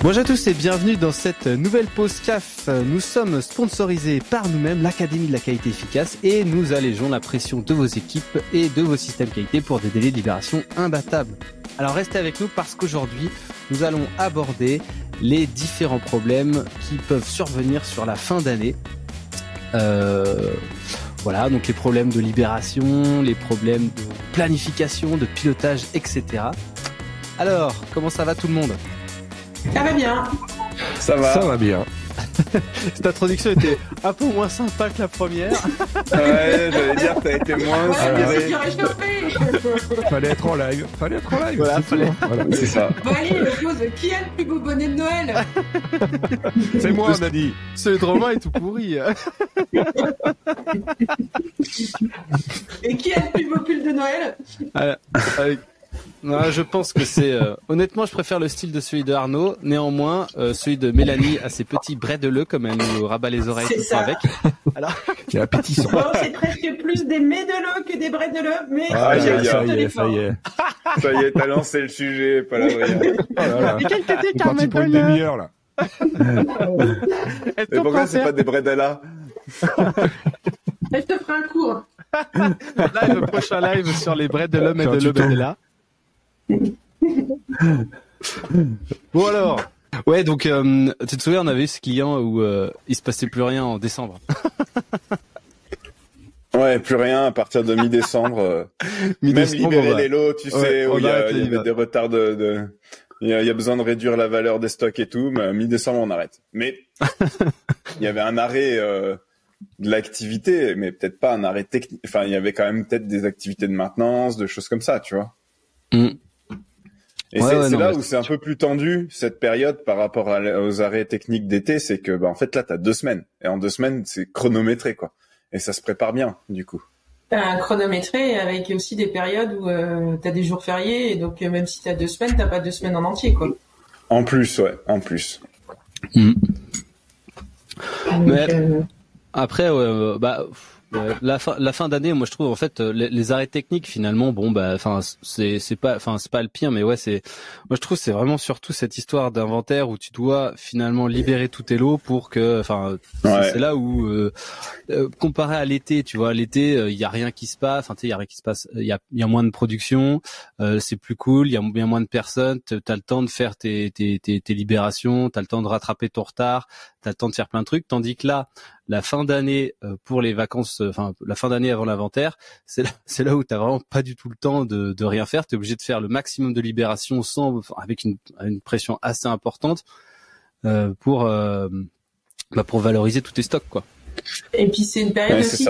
Bonjour à tous et bienvenue dans cette nouvelle pause CAF. Nous sommes sponsorisés par nous-mêmes, l'Académie de la qualité efficace, et nous allégeons la pression de vos équipes et de vos systèmes qualité pour des délais de libération imbattables. Alors restez avec nous parce qu'aujourd'hui, nous allons aborder les différents problèmes qui peuvent survenir sur la fin d'année. Voilà, donc les problèmes de libération, les problèmes de planification, de pilotage, etc. Alors, comment ça va tout le monde ? Ça va bien. Ça va bien. Cette introduction était un peu moins sympa que la première. Ouais, j'allais dire que t'as été moins c'est inspiré. Fallait être en live. Voilà, c'est ça. Bon allez, pause. Qui a le plus beau bonnet de Noël ? C'est moi, on a dit. Celui de Romain est tout pourri. Et qui a le plus beau pull de Noël ? Non, je pense que c'est... honnêtement, je préfère le style de celui de Arnaud. Néanmoins, celui de Mélanie a ses petits bretdeleux, comme elle nous rabat les oreilles tout le temps avec. Alors, il y a appétissant. Bon, c'est presque plus des médeleux que des bretdeleux, mais ça y est. Ça y est, t'as lancé le sujet, pas la vraie. mais quel t'étais C'est parti pour une demi-heure, là. Et pourquoi c'est pas des bredellas ? Je te ferai un cours. Live, prochain live sur les bretdeleux et de l'Obedella. Bon alors, ouais, donc tu te souviens, on avait eu ce client où il se passait plus rien en décembre. Ouais, plus rien à partir de mi-décembre. Même libérer les lots, tu sais, où il y avait des retards il y a besoin de réduire la valeur des stocks et tout, mais mi-décembre on arrête. Mais il y avait un arrêt de l'activité, mais peut-être pas un arrêt technique. Enfin, il y avait quand même peut-être des activités de maintenance, de choses comme ça, tu vois. Et c'est là où c'est un peu plus tendu, cette période, par rapport aux arrêts techniques d'été, c'est que, en fait, là, t'as 2 semaines. Et en 2 semaines, c'est chronométré, quoi. Et ça se prépare bien, du coup. T'as un chronométré avec aussi des périodes où t'as des jours fériés, et donc même si t'as 2 semaines, t'as pas 2 semaines en entier, quoi. En plus, ouais, en plus. Mais après, la fin d'année, moi je trouve en fait les arrêts techniques finalement, c'est pas le pire, mais ouais, moi je trouve c'est vraiment surtout cette histoire d'inventaire où tu dois finalement libérer tous tes lots pour que, c'est là où comparé à l'été, tu vois, l'été il y a rien qui se passe, il y a rien qui se passe, il y a moins de production, c'est plus cool, il y a bien moins de personnes, t'as le temps de faire tes libérations, t'as le temps de rattraper ton retard, t'as le temps de faire plein de trucs, tandis que là la fin d'année pour les vacances, la fin d'année avant l'inventaire, c'est là où t'as vraiment pas du tout le temps de rien faire. T'es obligé de faire le maximum de libération avec une pression assez importante pour valoriser tous tes stocks, quoi. Et puis c'est une période aussi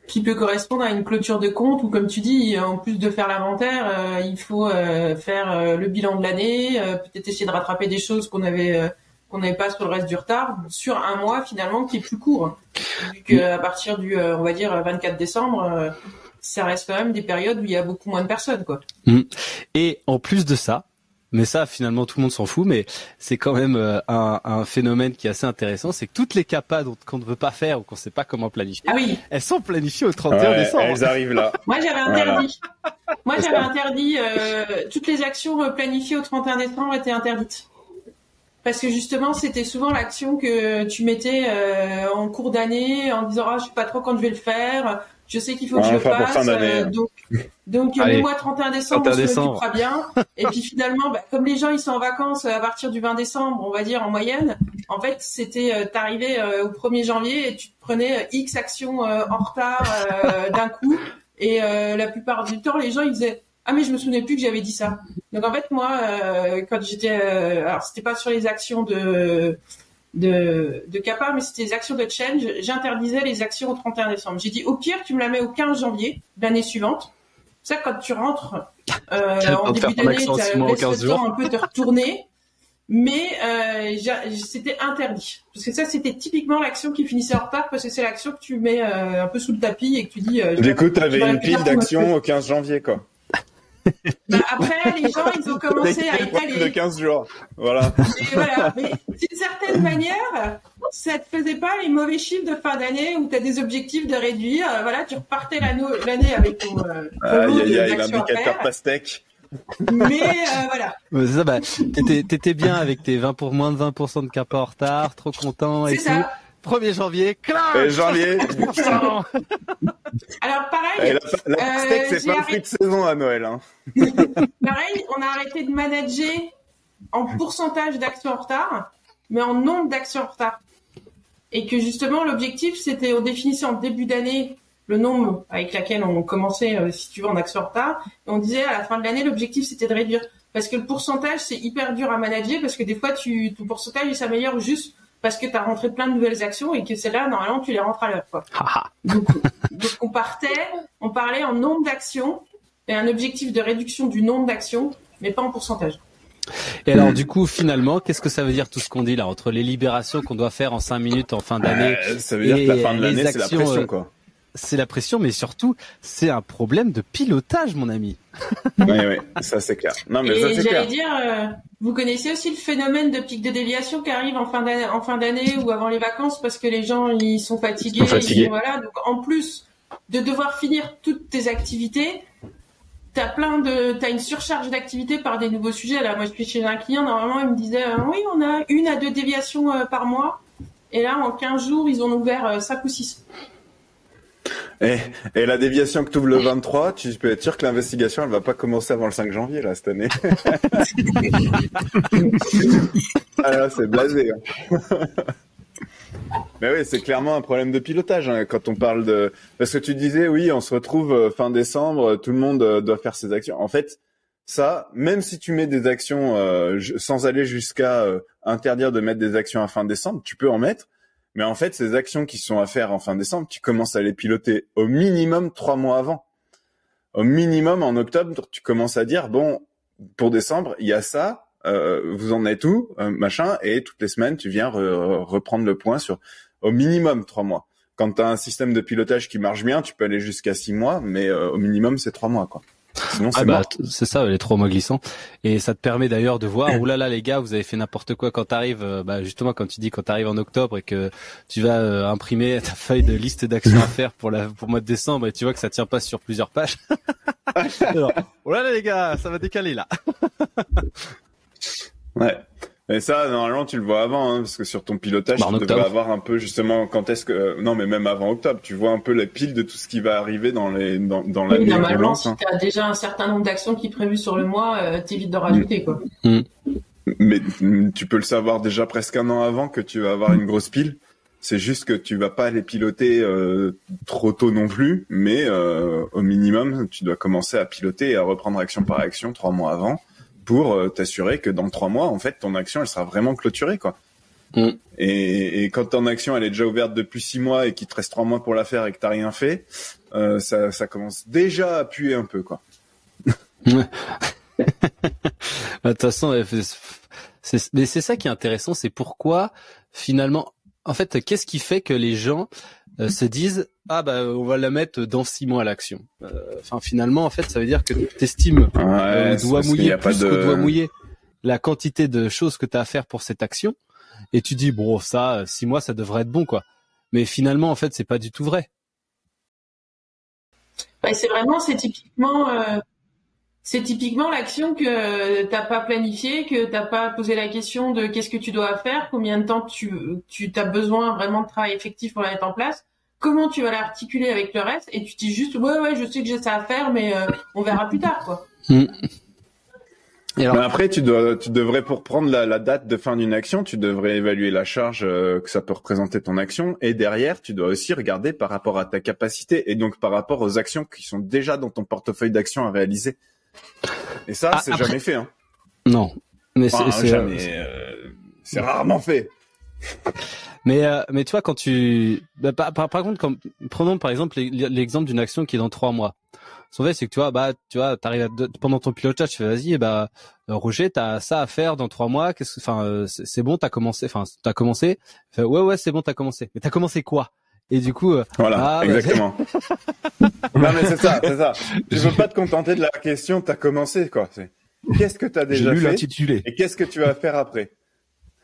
qui peut correspondre à une clôture de compte où, comme tu dis, en plus de faire l'inventaire, il faut faire le bilan de l'année, peut-être essayer de rattraper des choses qu'on n'avait pas sur le reste du retard, sur un mois finalement qui est plus court. Vu qu'à partir du, on va dire, 24 décembre, ça reste quand même des périodes où il y a beaucoup moins de personnes, quoi. Et en plus de ça, mais ça finalement tout le monde s'en fout, mais c'est quand même un phénomène qui est assez intéressant, c'est que toutes les CAPA qu'on ne veut pas faire ou qu'on ne sait pas comment planifier, elles sont planifiées au 31 décembre. Elles arrivent là. Moi j'avais interdit, toutes les actions planifiées au 31 décembre étaient interdites. Parce que justement, c'était souvent l'action que tu mettais en cours d'année en disant je sais pas trop quand je vais le faire, je sais qu'il faut que je le fasse, donc mets-moi 31 décembre, on se m'occupera bien. Et puis finalement, comme les gens ils sont en vacances à partir du 20 décembre, on va dire en moyenne, en fait c'était t'arrivais au 1er janvier et tu te prenais X actions en retard d'un coup, et la plupart du temps les gens ils disaient mais je me souvenais plus que j'avais dit ça. Donc en fait moi quand j'étais alors c'était pas sur les actions de CAPA, mais c'était les actions de change, j'interdisais les actions au 31 décembre. J'ai dit au pire tu me la mets au 15 janvier l'année suivante. Ça quand tu rentres en début d'année, tu as le temps un peu de retourner, mais c'était interdit. Parce que ça c'était typiquement l'action qui finissait en retard, parce que c'est l'action que tu mets un peu sous le tapis et que tu dis du coup t'avais une pile d'actions au 15 janvier, quoi. Après, les gens, ils ont commencé à étaler. De 15 jours. Voilà. Et voilà. Mais d'une certaine manière, ça te faisait pas les mauvais chiffres de fin d'année où tu as des objectifs de réduire. Voilà, tu repartais l'année avec ton lot d'actions à faire. L'indicateur pastèque. Mais voilà. C'est ça, bah, t'étais bien avec tes moins de 20% de capa en retard, trop content et c'est ça. tout. 1er janvier, janvier. Alors pareil, la steak, c'est pas un fruit de saison à Noël. Hein. Pareil, on a arrêté de manager en pourcentage d'actions en retard, mais en nombre d'actions en retard. Et que justement, l'objectif, c'était on définissait en début d'année le nombre avec lequel on commençait, si tu veux, en actions en retard. Et on disait à la fin de l'année, l'objectif, c'était de réduire. Parce que le pourcentage, c'est hyper dur à manager parce que des fois, ton pourcentage, il s'améliore juste parce que tu as rentré plein de nouvelles actions et que celles-là, normalement, tu les rentres à l'heure, quoi. donc, on parlait en nombre d'actions et un objectif de réduction du nombre d'actions, mais pas en pourcentage. Et alors, du coup, finalement, qu'est-ce que ça veut dire tout ce qu'on dit là, entre les libérations qu'on doit faire en 5 minutes en fin d'année? Ça veut dire que la fin de l'année, c'est la pression, quoi. C'est la pression, mais surtout, c'est un problème de pilotage, mon ami. Oui, ça c'est clair. Non, mais ça c'est clair. J'allais dire, vous connaissez aussi le phénomène de pic de déviation qui arrive en fin d'année ou avant les vacances parce que les gens ils sont fatigués. Voilà. Donc en plus de devoir finir toutes tes activités, t'as une surcharge d'activités par des nouveaux sujets. Là, moi je suis chez un client, normalement il me disait oui, on a 1 à 2 déviations par mois, et là en 15 jours ils ont ouvert 5 ou 6. Et la déviation que tu ouvres le 23, tu peux être sûr que l'investigation, elle va pas commencer avant le 5 janvier, là, cette année. Ah là, c'est blasé. Hein. Mais oui, c'est clairement un problème de pilotage, hein, quand on parle de... Parce que tu disais, oui, on se retrouve fin décembre, tout le monde doit faire ses actions. En fait, ça, même si tu mets des actions sans aller jusqu'à interdire de mettre des actions à fin décembre, tu peux en mettre. Mais en fait, ces actions qui sont à faire en fin décembre, tu commences à les piloter au minimum 3 mois avant. Au minimum, en octobre, tu commences à dire, bon, pour décembre, il y a ça, vous en êtes où, machin, et toutes les semaines, tu viens reprendre le point sur au minimum 3 mois. Quand tu as un système de pilotage qui marche bien, tu peux aller jusqu'à 6 mois, mais au minimum, c'est 3 mois, quoi. Sinon, c'est mort. C'est ça, les 3 mois glissants. Et ça te permet d'ailleurs de voir, oulala les gars, vous avez fait n'importe quoi quand t'arrives, justement quand tu dis quand t'arrives en octobre et que tu vas imprimer ta feuille de liste d'actions à faire pour le mois de décembre et tu vois que ça tient pas sur plusieurs pages. Alors, oulala les gars, ça va décaler là. Ouais. Et ça, normalement, tu le vois avant, hein, parce que sur ton pilotage, tu devrais avoir un peu, justement, quand est-ce que, non, mais même avant octobre, tu vois un peu la pile de tout ce qui va arriver dans l'année. Oui, normalement, si tu as déjà un certain nombre d'actions qui est prévu sur le mois, t'évites de rajouter, quoi. Mais tu peux le savoir déjà presque 1 an avant que tu vas avoir une grosse pile. C'est juste que tu vas pas les piloter trop tôt non plus, mais au minimum, tu dois commencer à piloter et à reprendre action par action 3 mois avant, pour t'assurer que dans 3 mois, en fait, ton action, elle sera vraiment clôturée, quoi. Et quand ton action, elle est déjà ouverte depuis 6 mois et qu'il te reste 3 mois pour la faire et que t'as rien fait, ça commence déjà à puer un peu, quoi. De toute façon, mais c'est ça qui est intéressant, c'est pourquoi, finalement, en fait, qu'est-ce qui fait que les gens se disent on va la mettre dans 6 mois l'action. Enfin finalement en fait ça veut dire que t'estimes doigt mouillé plus que doigt mouillé la quantité de choses que t'as à faire pour cette action et tu dis bon ça 6 mois ça devrait être bon quoi. Mais finalement en fait c'est pas du tout vrai. C'est typiquement l'action que t'as pas planifiée, que t'as pas posé la question de qu'est-ce que tu dois faire, combien de temps tu as besoin vraiment de travail effectif pour la mettre en place, comment tu vas l'articuler avec le reste, et tu dis juste ouais je sais que j'ai ça à faire, mais on verra plus tard quoi. Et alors... Mais après tu devrais pour prendre la date de fin d'une action, tu devrais évaluer la charge que ça peut représenter ton action, et derrière tu dois aussi regarder par rapport à ta capacité et donc par rapport aux actions qui sont déjà dans ton portefeuille d'actions à réaliser. Et ça, c'est jamais fait, hein. Non, mais c'est rarement fait. Mais tu vois quand par contre, prenons par exemple l'exemple d'une action qui est dans 3 mois. Ce fait, c'est que tu vois, t'arrives pendant ton pilotage, tu fais vas-y, Roger, t'as ça à faire dans 3 mois. C'est bon, t'as commencé. Ouais, c'est bon, t'as commencé. Mais t'as commencé quoi? Et du coup, voilà, exactement. Non mais c'est ça. Tu veux pas te contenter de la question. T'as commencé quoi? Qu'est-ce que t'as déjà fait? L'intitulé. Et qu'est-ce que tu vas faire après?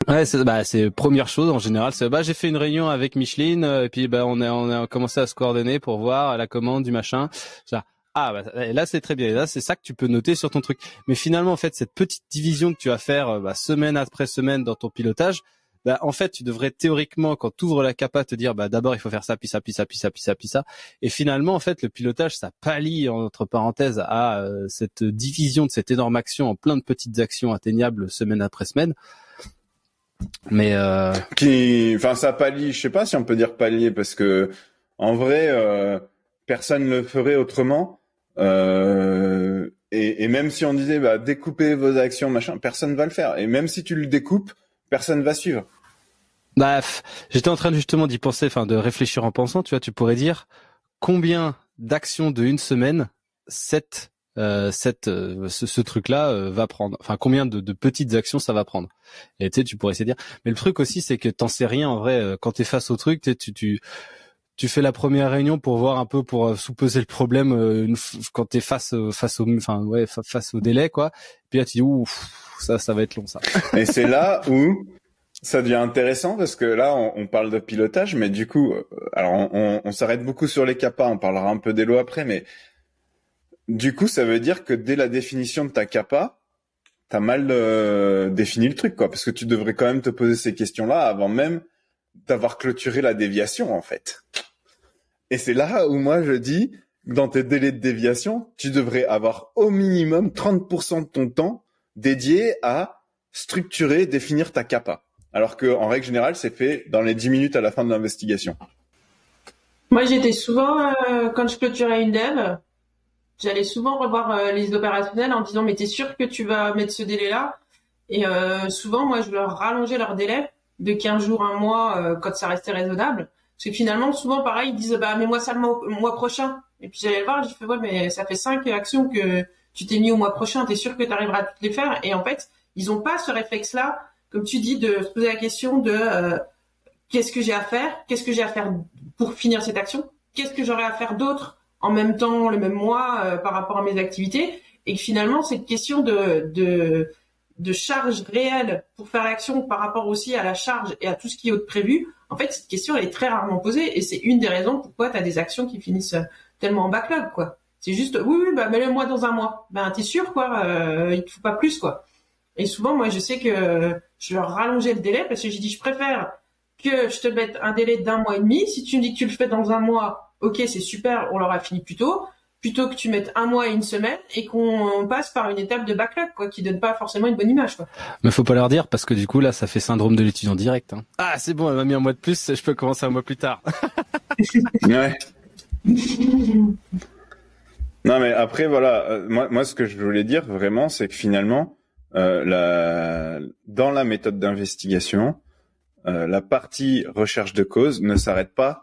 Ouais, c'est première chose en général. C'est j'ai fait une réunion avec Micheline et puis on a commencé à se coordonner pour voir la commande du machin. là c'est très bien. Et là c'est ça que tu peux noter sur ton truc. Mais finalement en fait cette petite division que tu vas faire semaine après semaine dans ton pilotage, en fait tu devrais théoriquement quand tu ouvres la capa te dire d'abord il faut faire ça puis ça puis ça puis ça puis ça puis ça. Et finalement en fait le pilotage ça pallie entre parenthèses à cette division de cette énorme action en plein de petites actions atteignables semaine après semaine. Mais ça pallie, je sais pas si on peut dire pallier parce que en vrai personne le ferait autrement. Et même si on disait découpez vos actions machin, personne va le faire. Et même si tu le découpes, personne va suivre. J'étais en train justement d'y penser, de réfléchir en pensant. Tu vois, tu pourrais dire combien d'actions de une semaine ce truc-là va prendre. Enfin, combien de petites actions ça va prendre. Et tu pourrais essayer de dire. Mais le truc aussi, c'est que t'en sais rien en vrai. Quand t'es face au truc, tu fais la première réunion pour voir un peu, pour sous-peser le problème quand t'es face au délai, quoi. Puis là, tu dis, ça va être long, ça. Et c'est là où ça devient intéressant parce que là, on parle de pilotage, mais du coup, alors on s'arrête beaucoup sur les CAPA, on parlera un peu des lots après, mais du coup, ça veut dire que dès la définition de ta CAPA, t'as mal défini le truc, quoi, parce que tu devrais quand même te poser ces questions-là avant même d'avoir clôturé la déviation, en fait. Et c'est là où moi je dis, dans tes délais de déviation, tu devrais avoir au minimum 30% de ton temps dédié à structurer, définir ta CAPA. Alors que, en règle générale, c'est fait dans les 10 minutes à la fin de l'investigation. Moi, j'étais souvent, quand je clôturais une dev, j'allais souvent revoir les opérationnels en disant, mais t'es sûr que tu vas mettre ce délai-là? Et souvent, moi, je leur rallongeais leur délai de 15 jours, un mois, quand ça restait raisonnable. Parce que finalement, souvent, pareil, ils disent, mais moi ça le mois prochain. Et puis j'allais le voir, je fais, ouais, mais ça fait 5 actions que tu t'es mis au mois prochain, t'es sûr que tu arriveras à toutes les faire? Et en fait, ils ont pas ce réflexe-là, comme tu dis, de se poser la question de qu'est-ce que j'ai à faire? Qu'est-ce que j'ai à faire pour finir cette action? Qu'est-ce que j'aurais à faire d'autre en même temps, le même mois, par rapport à mes activités? Et que finalement, cette question de charge réelle pour faire l'action par rapport aussi à la charge et à tout ce qui est prévu, en fait, cette question, elle est très rarement posée et c'est une des raisons pourquoi tu as des actions qui finissent tellement en backlog, quoi. C'est juste, oui, mets-le-moi dans un mois. T'es sûr, quoi, il te faut pas plus, quoi. Et souvent, moi, je sais que je leur rallongeais le délai parce que j'ai dit, je préfère que je te mette un délai d'1 mois et demi. Si tu me dis que tu le fais dans un mois, ok, c'est super, on l'aura fini plus tôt, plutôt que tu mettes 1 mois et 1 semaine et qu'on passe par une étape de backlog, quoi, qui donne pas forcément une bonne image, quoi. Mais faut pas leur dire parce que du coup là ça fait syndrome de l'étudiant direct. Hein. Ah c'est bon, elle m'a mis un mois de plus, je peux commencer un mois plus tard. Ouais. Non mais après voilà, moi ce que je voulais dire vraiment c'est que finalement dans la méthode d'investigation, la partie recherche de cause ne s'arrête pas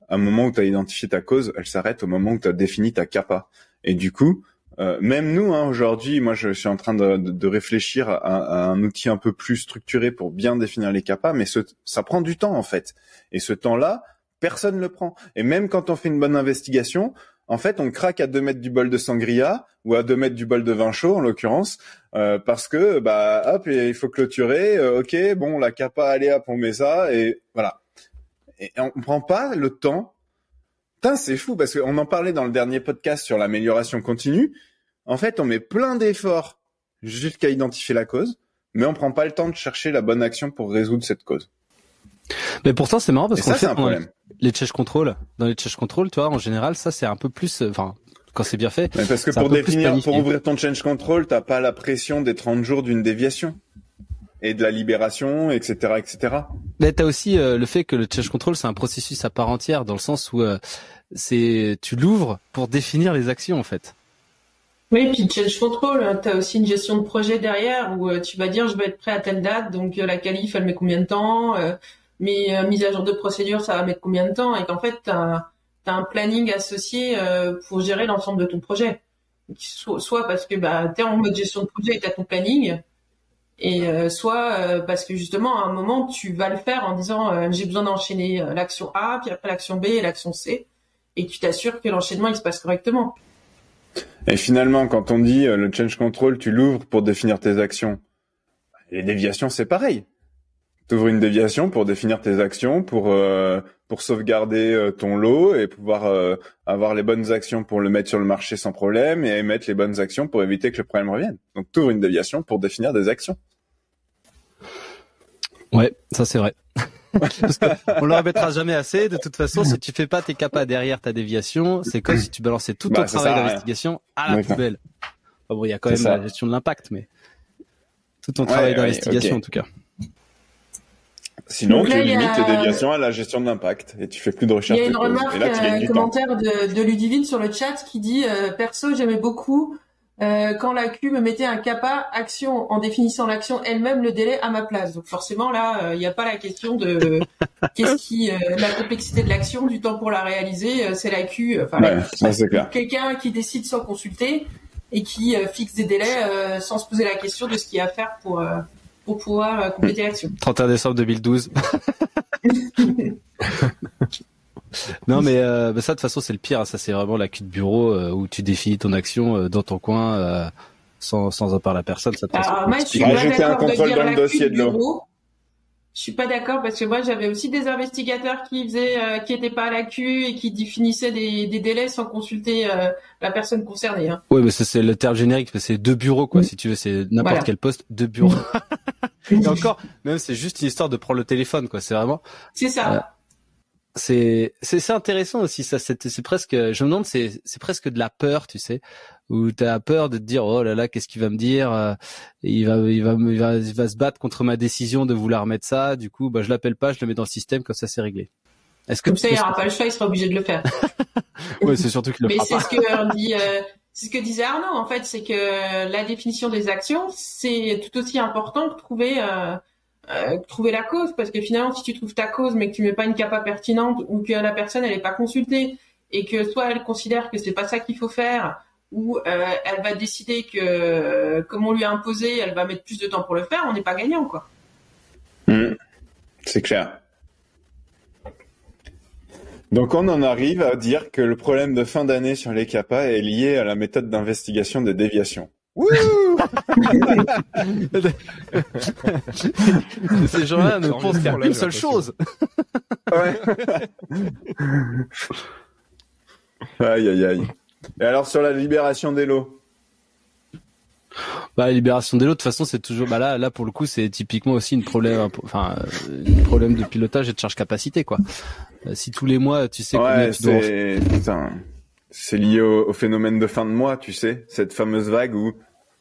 à un moment où tu as identifié ta cause, elle s'arrête au moment où tu as défini ta CAPA. Et du coup, même nous, aujourd'hui, moi je suis en train de réfléchir à un outil un peu plus structuré pour bien définir les CAPA, mais ça prend du temps en fait. Et ce temps-là, personne ne le prend. Et même quand on fait une bonne investigation, en fait, on craque à 2 mètres du bol de sangria ou à 2 mètres du bol de vin chaud en l'occurrence, parce que hop, il faut clôturer. Ok, bon, la CAPA, allez, hop, on met ça et voilà. Et on prend pas le temps. Putain, c'est fou parce qu'on en parlait dans le dernier podcast sur l'amélioration continue. En fait, on met plein d'efforts jusqu'à identifier la cause, mais on prend pas le temps de chercher la bonne action pour résoudre cette cause. Mais pourtant, c'est marrant parce qu'on fait un problème. Les change control. Dans les change control, tu vois, en général, ça c'est un peu plus, quand c'est bien fait. Mais parce que pour ouvrir ton change control, t'as pas la pression des 30 jours d'une déviation. Et de la libération, etc., etc. Mais t'as aussi le fait que le change control c'est un processus à part entière dans le sens où tu l'ouvres pour définir les actions en fait. Oui, puis change control, t'as aussi une gestion de projet derrière où tu vas dire je vais être prêt à telle date, donc la qualif elle met combien de temps, mes mises à jour de procédure ça va mettre combien de temps, et qu'en fait t'as un planning associé pour gérer l'ensemble de ton projet. Soit parce que t'es en mode gestion de projet et t'as ton planning. Et soit parce que justement à un moment tu vas le faire en disant j'ai besoin d'enchaîner l'action A puis après l'action B et l'action C et tu t'assures que l'enchaînement il se passe correctement. Et finalement quand on dit le change control tu l'ouvres pour définir tes actions, les déviations c'est pareil. T'ouvres une déviation pour définir tes actions, pour sauvegarder ton lot et pouvoir avoir les bonnes actions pour le mettre sur le marché sans problème et émettre les bonnes actions pour éviter que le problème revienne. Donc t'ouvres une déviation pour définir des actions. Ouais, ça c'est vrai. Parce qu'on le répétera jamais assez. De toute façon, si tu fais pas tes capas derrière ta déviation, c'est comme si tu balançais tout ton travail d'investigation à la poubelle. Enfin bon, il y a quand même la gestion de l'impact, mais tout ton travail d'investigation en tout cas. Sinon, tu limites tes déviations à la gestion de l'impact et tu fais plus de recherche. Il y a une remarque, un commentaire de Ludivine sur le chat qui dit perso, j'aimais beaucoup quand la Q me mettait un CAPA action en définissant l'action elle-même, le délai à ma place. Donc forcément là, il n'y a pas la question de la complexité de l'action, du temps pour la réaliser. C'est la Q. C'est clair. Quelqu'un qui décide sans consulter et qui fixe des délais sans se poser la question de ce qu'il y a à faire pour pouvoir compléter l'action. 31 décembre 2012. Non mais ça de toute façon c'est le pire, ça c'est vraiment la queue de bureau où tu définis ton action dans ton coin sans en parler à personne. Ça, alors moi je suis pas d'accord de dire la queue de bureau. Je suis pas d'accord parce que moi j'avais aussi des investigateurs qui étaient pas à la queue et qui définissaient des délais sans consulter la personne concernée. Hein. Oui mais c'est le terme générique, c'est 2 bureaux quoi. Si tu veux c'est n'importe quel poste, 2 bureaux. Et encore même c'est juste une histoire de prendre le téléphone quoi. C'est vraiment. C'est ça. C'est intéressant aussi ça. C'est presque. Je me demande c'est presque de la peur tu sais. Où t'as peur de te dire oh là là qu'est-ce qu'il va me dire, il va se battre contre ma décision de vouloir mettre ça, du coup je l'appelle pas, je le mets dans le système comme ça c'est réglé. Est-ce que comme ça il aura pas le choix, il sera obligé de le faire. Ouais c'est surtout qu'il le fera pas. Mais c'est ce que disait Arnaud en fait, c'est que la définition des actions c'est tout aussi important que trouver la cause, parce que finalement si tu trouves ta cause mais que tu mets pas une capa pertinente ou que la personne elle est pas consultée et que soit elle considère que c'est pas ça qu'il faut faire ou elle va décider que comme on lui a imposé, elle va mettre plus de temps pour le faire, on n'est pas gagnant quoi. C'est clair. Donc on en arrive à dire que le problème de fin d'année sur les CAPA est lié à la méthode d'investigation des déviations. Wouh. Ces gens-là ne pensent qu'à une seule chose. Ouais. Aïe aïe aïe. Et alors sur la libération des lots? La libération des lots, de toute façon, c'est toujours là pour le coup, c'est typiquement aussi un problème de pilotage et de charge capacité quoi. Si tous les mois, tu sais combien tu dois... c'est lié au phénomène de fin de mois, tu sais, cette fameuse vague où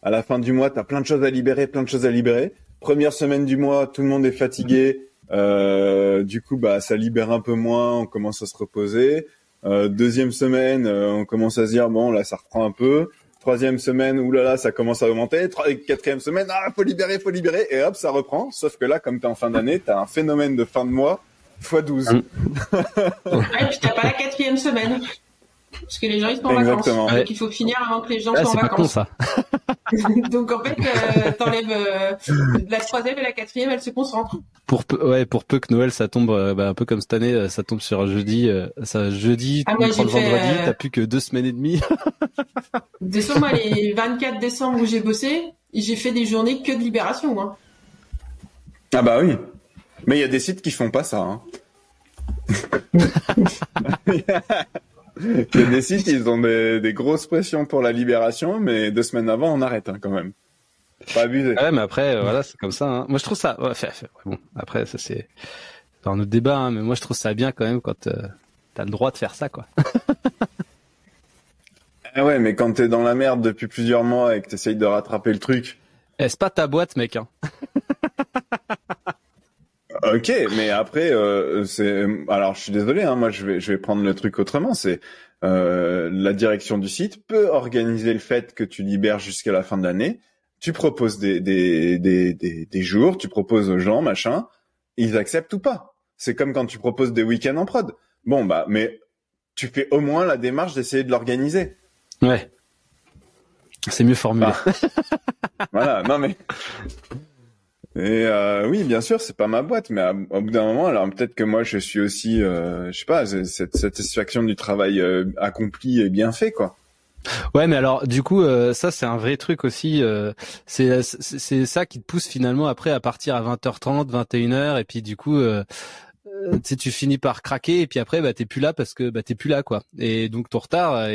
à la fin du mois, t'as plein de choses à libérer. Première semaine du mois, tout le monde est fatigué, du coup ça libère un peu moins, on commence à se reposer. Deuxième semaine, on commence à se dire bon là ça reprend un peu. Troisième semaine, oulala, ça commence à augmenter. Quatrième semaine, faut libérer, et hop, ça reprend. Sauf que là, comme t'es en fin d'année, t'as un phénomène de fin de mois x12. Et puis t'as pas la 4e semaine. Parce que les gens ils sont en vacances. Donc il faut finir avant que les gens soient en vacances. C'est pas con ça. Donc en fait, t'enlèves la 3e et la 4e, elles se concentrent. Pour peu que Noël ça tombe un peu comme cette année, ça tombe sur un jeudi, tu prends le vendredi, t'as plus que 2 semaines et demie. Décembre, moi les 24 décembre où j'ai bossé, j'ai fait des journées que de libération. Hein. Ah bah oui. Mais il y a des sites qui font pas ça. Hein. Il y a des sites, ils ont des grosses pressions pour la libération, mais 2 semaines avant, on arrête quand même. Pas abusé. Ouais, mais après, c'est comme ça. Hein. Moi, je trouve ça. Bon, après, ça c'est un autre débat, hein, mais moi, je trouve ça bien quand même quand t'as le droit de faire ça, quoi. Ouais, mais quand t'es dans la merde depuis plusieurs mois et que t'essayes de rattraper le truc. C'est pas ta boîte, mec. Hein. Ok, mais après, alors je suis désolé, hein, moi je vais prendre le truc autrement. C'est la direction du site peut organiser le fait que tu libères jusqu'à la fin de l'année. Tu proposes des jours, tu proposes aux gens, machin, ils acceptent ou pas. C'est comme quand tu proposes des week-ends en prod. Bon mais tu fais au moins la démarche d'essayer de l'organiser. Ouais. C'est mieux formulé. Voilà, non mais. Et oui, bien sûr, c'est pas ma boîte, mais au bout d'un moment, alors peut-être que moi, je suis aussi, je sais pas, cette satisfaction du travail accompli et bien fait, quoi. Ouais, mais alors du coup, ça c'est un vrai truc aussi. C'est ça qui te pousse finalement après à partir à 20h30, 21h, et puis du coup, tu finis par craquer, et puis après, bah t'es plus là parce que bah t'es plus là quoi. Et donc ton retard,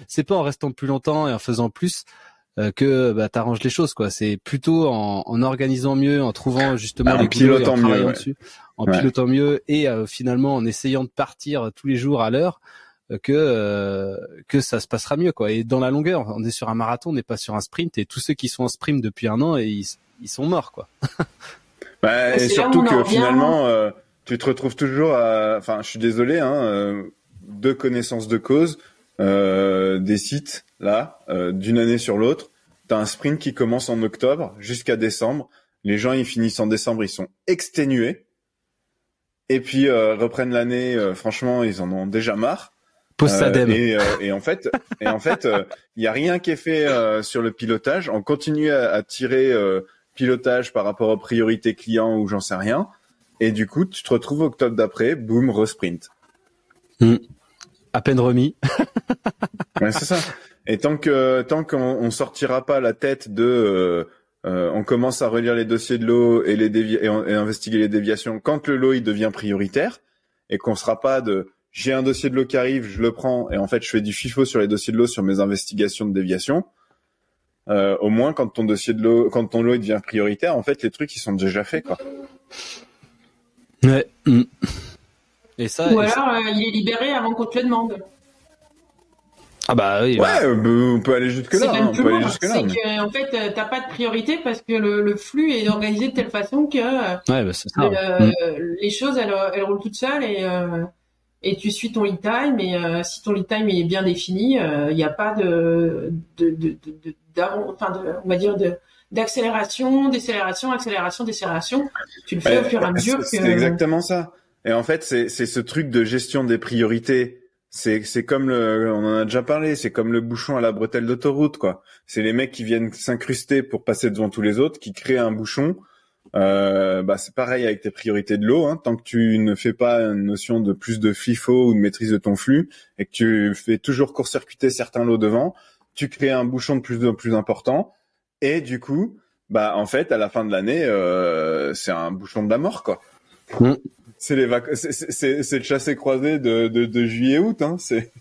c'est pas en restant plus longtemps et en faisant plus que bah t'arranges les choses quoi. C'est plutôt en organisant mieux, en trouvant justement les pilotant mieux, en travaillant dessus, en pilotant mieux et finalement en essayant de partir tous les jours à l'heure. Que ça se passera mieux quoi. Et dans la longueur, on est sur un marathon, on n'est pas sur un sprint, et tous ceux qui sont en sprint depuis un an, ils sont morts quoi. Bah, et surtout que finalement tu te retrouves toujours à, enfin je suis désolé de connaissance de cause des sites là d'une année sur l'autre, t'as un sprint qui commence en octobre jusqu'à décembre, les gens ils finissent en décembre, ils sont exténués et puis reprennent l'année, franchement ils en ont déjà marre. Et en fait, il y a rien qui est fait sur le pilotage. On continue à tirer pilotage par rapport aux priorités clients ou j'en sais rien. Et du coup, tu te retrouves octobre d'après, boum, resprint. À peine remis. Ouais, c'est ça. Et tant qu'on sortira pas la tête de, on commence à relire les dossiers de l'eau et et investiguer les déviations quand le lot il devient prioritaire, et qu'on sera pas de j'ai un dossier de l'eau qui arrive, je le prends, et en fait, je fais du FIFO sur les dossiers de l'eau sur mes investigations de déviation. Au moins, quand ton lot il devient prioritaire, en fait, les trucs, ils sont déjà faits, quoi. Ouais. Et ça. Ou alors, il est libéré avant qu'on te le demande. Ah bah oui. Ouais, on peut aller jusque-là. C'est que, en fait, t'as pas de priorité parce que le flux est organisé de telle façon que c'est ça. Les choses, elles roulent toutes seules et tu suis ton lead time, et si ton lead time est bien défini, il n'y a pas on va dire d'accélération, décélération, accélération, décélération. Tu le fais au fur et à mesure. C'est exactement ça. Et en fait, c'est ce truc de gestion des priorités. C'est comme on en a déjà parlé, c'est comme le bouchon à la bretelle d'autoroute, quoi. C'est les mecs qui viennent s'incruster pour passer devant tous les autres, qui créent un bouchon. C'est pareil avec tes priorités de l'eau, tant que tu ne fais pas une notion de plus de FIFO ou de maîtrise de ton flux et que tu fais toujours court-circuiter certains lots devant, tu crées un bouchon de plus en plus important, et du coup en fait à la fin de l'année c'est un bouchon de la mort, quoi. C'est c'est le chassé-croisé de juillet-août, c'est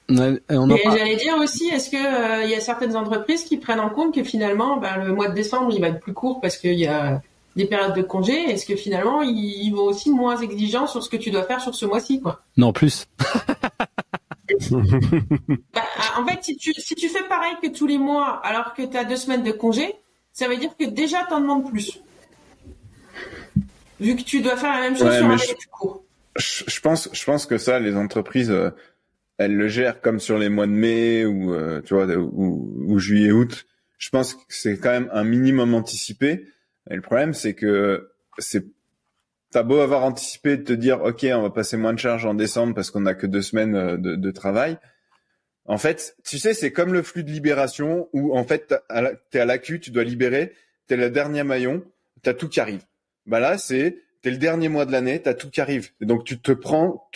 j'allais dire aussi, est-ce que il y a certaines entreprises qui prennent en compte que finalement, le mois de décembre, il va être plus court parce qu'il y a des périodes de congé. Est-ce que finalement, ils vont aussi moins exigeants sur ce que tu dois faire sur ce mois-ci, quoi? Non, plus. En fait, si tu fais pareil que tous les mois, alors que tu as 2 semaines de congé, ça veut dire que déjà t'en demandes plus. Vu que tu dois faire la même chose sur un délai plus court. Je pense que ça, les entreprises, elles le gèrent comme sur les mois de mai ou tu vois ou juillet, août. Je pense que c'est quand même un minimum anticipé. Et le problème, c'est que t'as beau avoir anticipé de te dire ok, on va passer moins de charges en décembre parce qu'on a que 2 semaines de travail. En fait, tu sais, c'est comme le flux de libération où en fait t'es à l'accu, tu dois libérer, t'es le dernier maillon, t'as tout qui arrive. Là, t'es le dernier mois de l'année, t'as tout qui arrive. Et donc tu te prends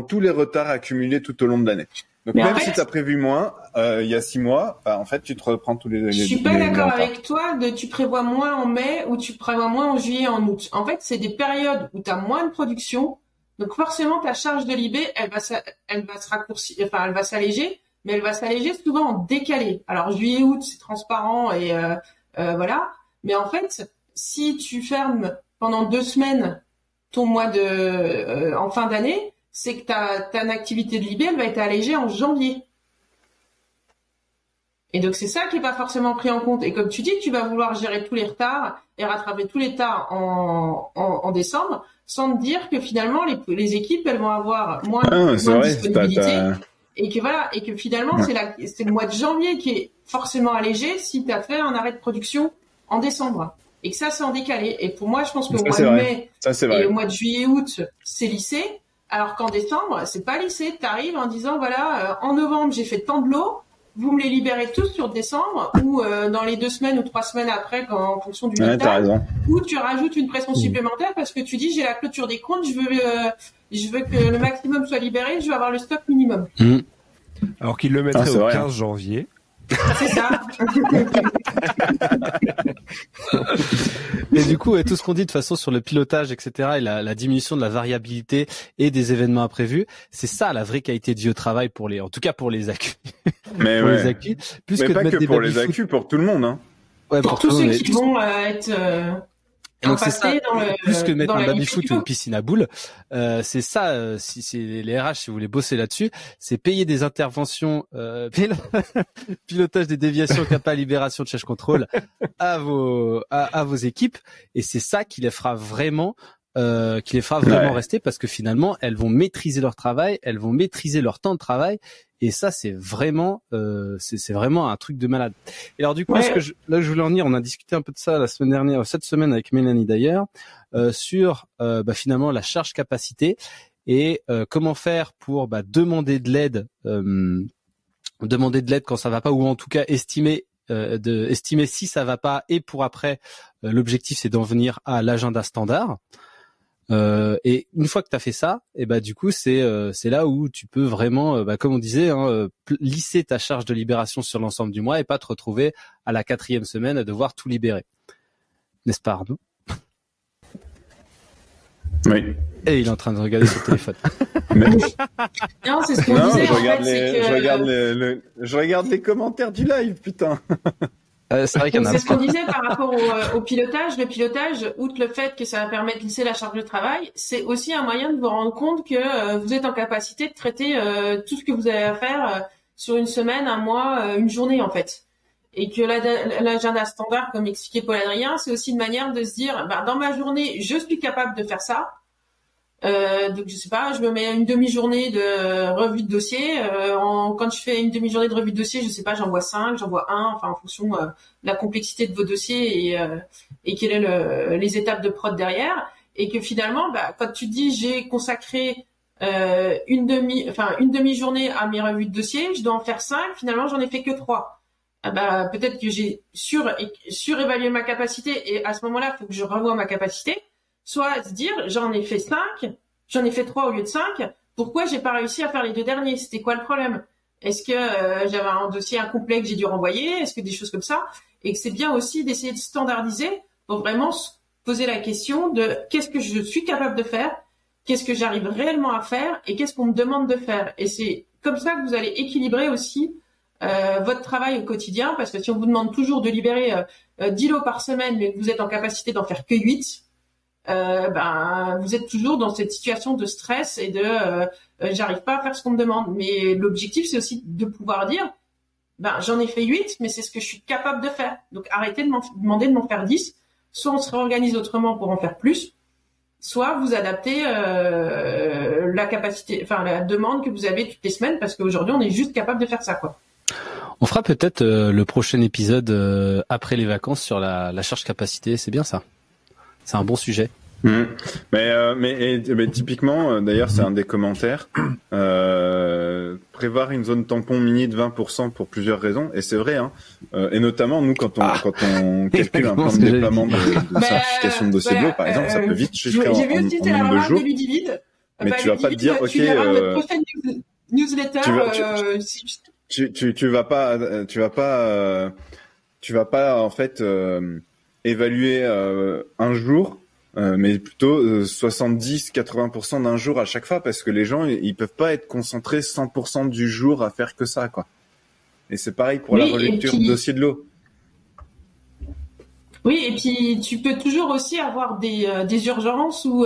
tous les retards accumulés tout au long de l'année. Donc même si t'as prévu moins, il y a 6 mois, en fait tu te reprends tous les. Je suis pas d'accord avec toi tu prévois moins en mai ou tu prévois moins en juillet, en août. En fait, c'est des périodes où t'as moins de production, donc forcément ta charge de libé, elle va se raccourcir, elle va s'alléger, mais elle va s'alléger souvent en décalé. Alors juillet, août, c'est transparent et voilà. Mais en fait, si tu fermes pendant 2 semaines ton mois en fin d'année, c'est que ta activité de libé, elle va être allégée en janvier. Et donc c'est ça qui est pas forcément pris en compte. Et comme tu dis, tu vas vouloir gérer tous les retards et rattraper tous les retards en décembre, sans te dire que finalement les équipes, elles vont avoir moins de disponibilité. Et que finalement c'est le mois de janvier qui est forcément allégé si tu as fait un arrêt de production en décembre. Et que ça, c'est en décalé. Et pour moi, je pense qu'au mois de mai et au mois de juillet-août, c'est lissé. Alors qu'en décembre, c'est pas lissé. Tu arrives en disant, voilà, en novembre, j'ai fait tant de lots. vous me les libérez tous sur décembre ou dans les 2 semaines ou 3 semaines après, en fonction du détail, ou tu rajoutes une pression supplémentaire parce que tu dis j'ai la clôture des comptes, je veux que le maximum soit libéré, je veux avoir le stock minimum. Alors qu'il le mettrait au 15 janvier. C'est ça. Mais du coup, tout ce qu'on dit de toute façon sur le pilotage, etc., et la diminution de la variabilité et des événements imprévus, c'est ça la vraie qualité de vie au travail en tout cas pour les accus. Mais pour les accus, plus mais que pas de mettre que pour les accus, pour tout le monde, hein. Ouais, pour tous ceux qui vont être donc c'est ça, plus que de mettre un baby-foot ou une piscine piscine à boules, c'est ça, si c'est les RH, si vous voulez bosser là-dessus, c'est payer des interventions, pilotage des déviations, CAPA, libération de charge contrôle à vos équipes, et c'est ça qui les fera vraiment rester, parce que finalement, elles vont maîtriser leur travail, elles vont maîtriser leur temps de travail, et ça, c'est vraiment un truc de malade. Et alors, du coup, je voulais en venir, on a discuté un peu de ça la semaine dernière, cette semaine avec Mélanie d'ailleurs, sur, finalement, la charge capacité et, comment faire pour, demander de l'aide quand ça va pas, ou en tout cas estimer si ça va pas, et pour après, l'objectif c'est d'en venir à l'agenda standard. Et une fois que tu as fait ça, et du coup c'est là où tu peux vraiment, comme on disait, lisser ta charge de libération sur l'ensemble du mois et pas te retrouver à la 4e semaine à devoir tout libérer. N'est-ce pas, Arnaud? Oui. Et il est en train de regarder son téléphone. Non, c'est ce qu'on disait. Je regarde les commentaires du live, putain. C'est vrai qu'il y en a. C'est ce qu'on disait par rapport au pilotage. Le pilotage, outre le fait que ça va permettre de lisser la charge de travail, c'est aussi un moyen de vous rendre compte que vous êtes en capacité de traiter tout ce que vous avez à faire sur une semaine, un mois, une journée en fait. Et que l'agenda standard, comme expliquait Paul-Adrien, c'est aussi une manière de se dire, dans ma journée, je suis capable de faire ça. Donc je sais pas, je me mets une demi-journée de revue de dossier. Quand je fais une demi-journée de revue de dossier, je sais pas, j'en vois 5, j'en vois 1, enfin en fonction de la complexité de vos dossiers et quelles est les étapes de prod derrière. Et que finalement, quand tu dis j'ai consacré une demi-journée à mes revues de dossier, je dois en faire 5. Finalement, j'en ai fait que 3. Peut-être que j'ai surévalué ma capacité et à ce moment-là, il faut que je revoie ma capacité. Soit se dire, j'en ai fait 5, j'en ai fait 3 au lieu de 5, pourquoi j'ai pas réussi à faire les 2 derniers? C'était quoi le problème? Est-ce que j'avais un dossier incomplet que j'ai dû renvoyer? Est-ce que des choses comme ça? Et que c'est bien aussi d'essayer de standardiser pour vraiment se poser la question de qu'est-ce que je suis capable de faire? Qu'est-ce que j'arrive réellement à faire? Et qu'est-ce qu'on me demande de faire? Et c'est comme ça que vous allez équilibrer aussi votre travail au quotidien, parce que si on vous demande toujours de libérer 10 lots par semaine, mais que vous êtes en capacité d'en faire que 8, vous êtes toujours dans cette situation de stress et de j'arrive pas à faire ce qu'on me demande. Mais l'objectif, c'est aussi de pouvoir dire j'en ai fait 8, mais c'est ce que je suis capable de faire. Donc arrêtez de demander de m'en faire 10. Soit on se réorganise autrement pour en faire plus, soit vous adaptez la capacité, la demande que vous avez toutes les semaines, parce qu'aujourd'hui on est juste capable de faire ça, quoi. On fera peut-être le prochain épisode après les vacances sur la charge capacité. C'est bien ça. C'est un bon sujet. Mais typiquement, d'ailleurs, c'est un des commentaires. Prévoir une zone tampon mini de 20% pour plusieurs raisons, et c'est vrai. Et notamment nous, quand on calcule un plan de déploiement de certification de dossier de l'eau, par exemple, ça peut vite chiffrer en nombre de jours. Mais tu vas pas te dire, ok. Newsletter. Tu vas pas en fait évaluer un jour, mais plutôt 70-80% d'un jour à chaque fois, parce que les gens ils peuvent pas être concentrés 100% du jour à faire que ça, quoi. Et c'est pareil pour la relecture de dossier de l'eau. Oui, et puis tu peux toujours aussi avoir des urgences ou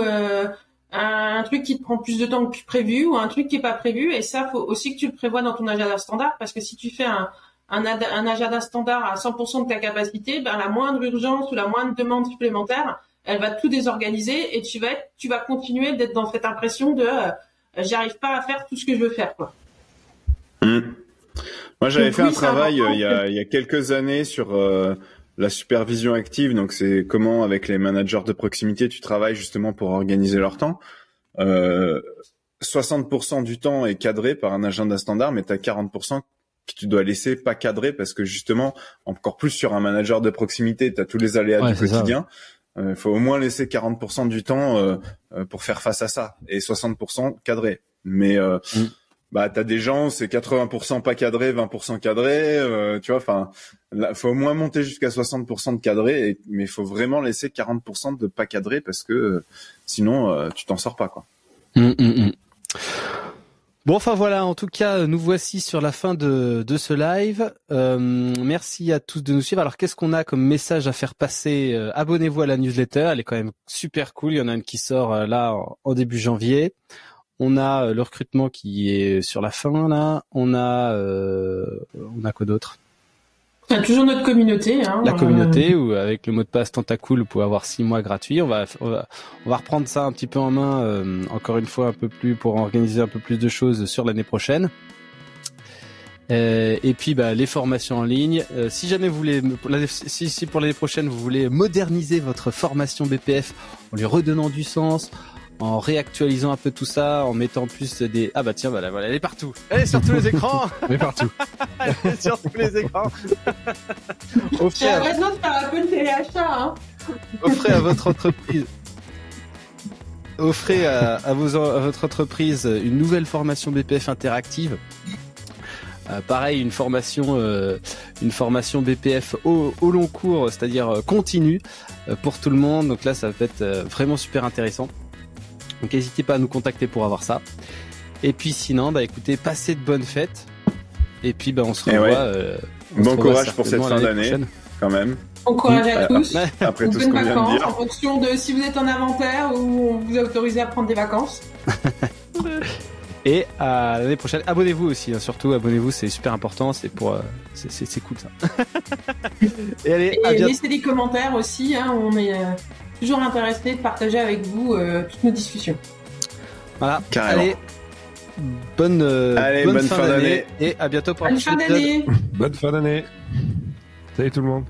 un truc qui te prend plus de temps que prévu, ou un truc qui est pas prévu, et ça faut aussi que tu le prévois dans ton agenda standard, parce que si tu fais un agenda standard à 100% de ta capacité, la moindre urgence ou la moindre demande supplémentaire, elle va tout désorganiser, et tu vas continuer d'être dans cette impression de j'arrive pas à faire tout ce que je veux faire, quoi. Moi, j'avais fait un travail il y a quelques années sur la supervision active. Donc, c'est comment, avec les managers de proximité, tu travailles justement pour organiser leur temps. 60% du temps est cadré par un agenda standard, mais tu as 40% que tu dois laisser pas cadré parce que justement, encore plus sur un manager de proximité, tu as tous les aléas du quotidien. Faut au moins laisser 40% du temps pour faire face à ça et 60% cadré. Mais t'as des gens, c'est 80% pas cadré, 20% cadré, tu vois, enfin, faut au moins monter jusqu'à 60% de cadré, mais il faut vraiment laisser 40% de pas cadré parce que sinon tu t'en sors pas, quoi. Bon, enfin voilà, en tout cas, nous voici sur la fin de ce live. Merci à tous de nous suivre. Alors, qu'est-ce qu'on a comme message à faire passer? Abonnez-vous à la newsletter, elle est quand même super cool. Il y en a une qui sort là en début janvier. On a le recrutement qui est sur la fin là. On a quoi d'autre? On a toujours notre communauté. Hein, la communauté où avec le mot de passe Tentacool, vous pouvez avoir 6 mois gratuits. On va reprendre ça un petit peu en main encore une fois un peu plus pour organiser un peu plus de choses sur l'année prochaine. Et puis les formations en ligne. Si jamais vous voulez, si pour l'année prochaine vous voulez moderniser votre formation BPF en lui redonnant du sens, en réactualisant un peu tout ça, en mettant plus des... Ah bah tiens, voilà, elle est partout. Elle est sur tous les écrans. Elle est partout. Elle est sur tous les écrans. J'ai l'impression de faire un peu de téléachat, hein. Offrez à votre entreprise... Offrez à votre entreprise une nouvelle formation BPF interactive. Pareil, une formation BPF au long cours, c'est-à-dire continue pour tout le monde. Donc là, ça va être vraiment super intéressant. Donc n'hésitez pas à nous contacter pour avoir ça. Et puis sinon, écoutez, passez de bonnes fêtes. Et puis on se revoit. Bon courage pour cette fin d'année, quand même. Bon courage à tous. Après tout ce qu'on vient de dire. En fonction de si vous êtes en inventaire ou on vous a autorisé à prendre des vacances. Et à l'année prochaine, abonnez-vous aussi, hein, surtout abonnez-vous, c'est super important, c'est pour, c'est cool ça. Et allez, à bientôt. Laissez des commentaires aussi, hein, on est toujours intéressé de partager avec vous toutes nos discussions. Voilà. Carrément. Allez, bonne fin d'année et à bientôt pour un prochain épisode. Bonne fin d'année. Salut tout le monde.